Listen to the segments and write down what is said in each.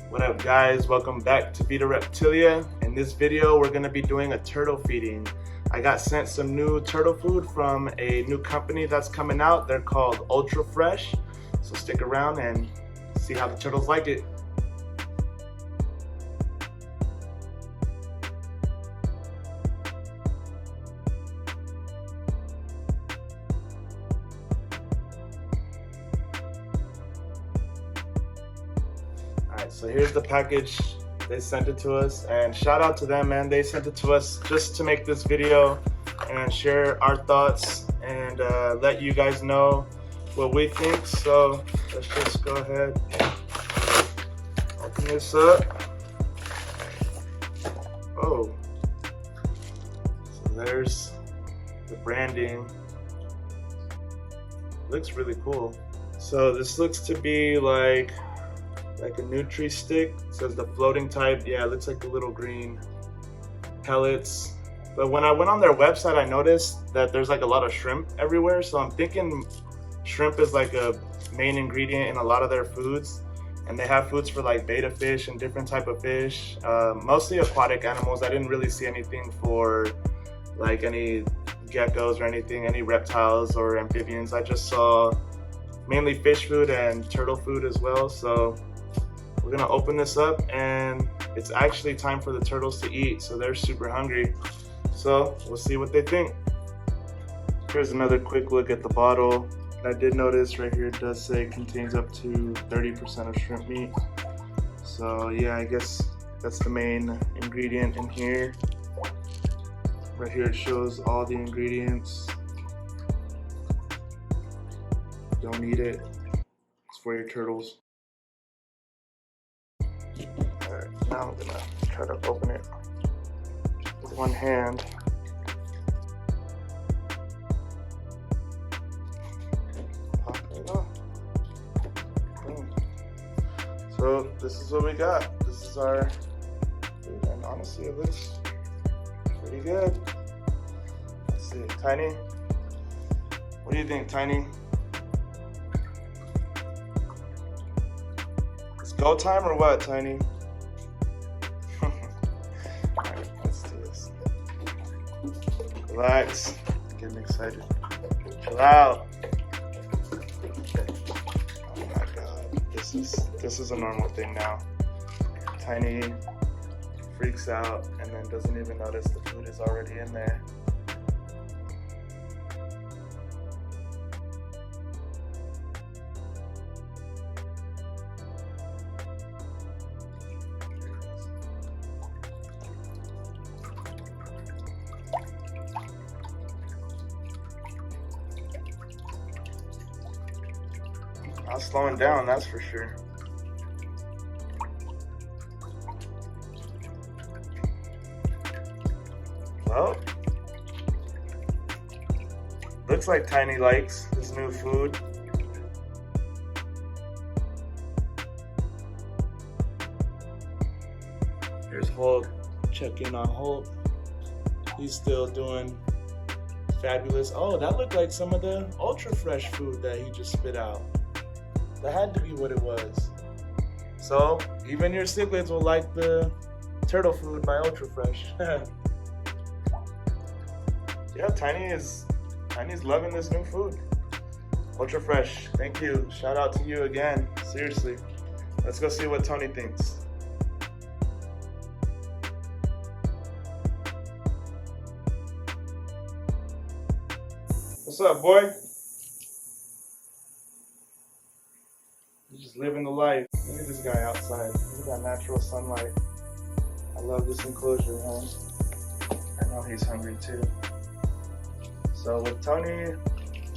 What up guys, welcome back to Vida Reptilia. In this video we're going to be doing a turtle feeding. I got sent some new turtle food from a new company that's coming out. They're called Ultra Fresh. So stick around and see how the turtles like it. Alright, so here's the package. They sent it to us, and shout out to them, man. They sent it to us just to make this video and share our thoughts and let you guys know what we think. So let's just go ahead and open this up. Oh, so there's the branding. Looks really cool. So this looks to be like a Nutri stick. It says the floating type. Yeah, it looks like the little green pellets. But when I went on their website, I noticed that there's like a lot of shrimp everywhere. So I'm thinking shrimp is like a main ingredient in a lot of their foods. And they have foods for like betta fish and different type of fish. Mostly aquatic animals. I didn't really see anything for like any geckos or anything, any reptiles or amphibians. I just saw mainly fish food and turtle food as well. So we're gonna open this up, and it's actually time for the turtles to eat, so they're super hungry. So we'll see what they think. Here's another quick look at the bottle. I did notice right here it does say it contains up to 30% of shrimp meat. So yeah, I guess that's the main ingredient in here. Right here it shows all the ingredients. Don't eat it. It's for your turtles. Alright, now I'm gonna try to open it with one hand. Pop it off. Boom. So this is what we got. This is our food, and honestly it looks pretty good. Let's see, Tiny. What do you think, Tiny? It's go time or what, Tiny? Alright, let's do this. Relax. I'm getting excited. Chill out. Oh my god. This is a normal thing now. Tiny freaks out and then doesn't even notice the food is already in there. Not slowing down, that's for sure. Well, looks like Tiny likes his new food. Here's Hulk. Check in on Hulk. He's still doing fabulous. Oh, that looked like some of the ultra fresh food that he just spit out. That had to be what it was. So even your cichlids will like the turtle food by Ultra Fresh. Yeah, Tiny's loving this new food. Ultra Fresh, thank you. Shout out to you again. Seriously. Let's go see what Tony thinks. What's up, boy? He's just living the life. Look at this guy outside. Look at that natural sunlight. I love this enclosure, man. I know he's hungry too. So with Tony,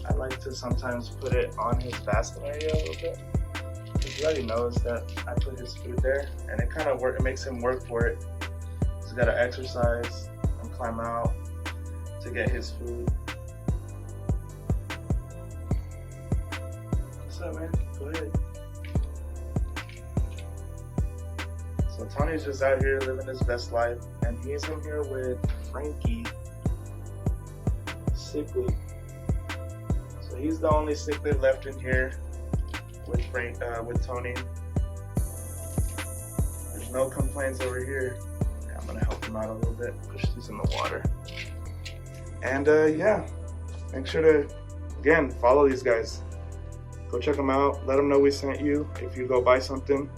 I like to sometimes put it on his basking area a little bit. Because he already knows that I put his food there, and it kind of it makes him work for it. He's got to exercise and climb out to get his food. What's up, man? Go ahead. So Tony's just out here living his best life, and he's in here with Frankie, cichlid. So he's the only cichlid left in here with Tony. no complaints over here. Yeah, I'm gonna help him out a little bit, push these in the water. And yeah, make sure to, again, follow these guys. Go check them out, let them know we sent you if you go buy something.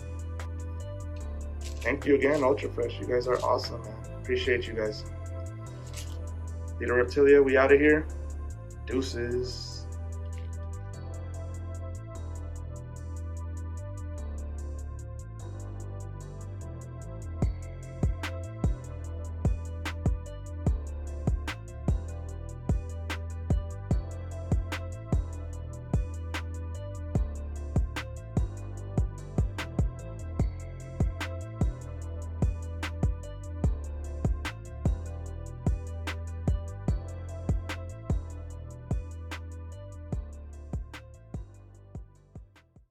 Thank you again, Ultra Fresh. You guys are awesome, man. Appreciate you guys. Vida Reptilia, we out of here. Deuces.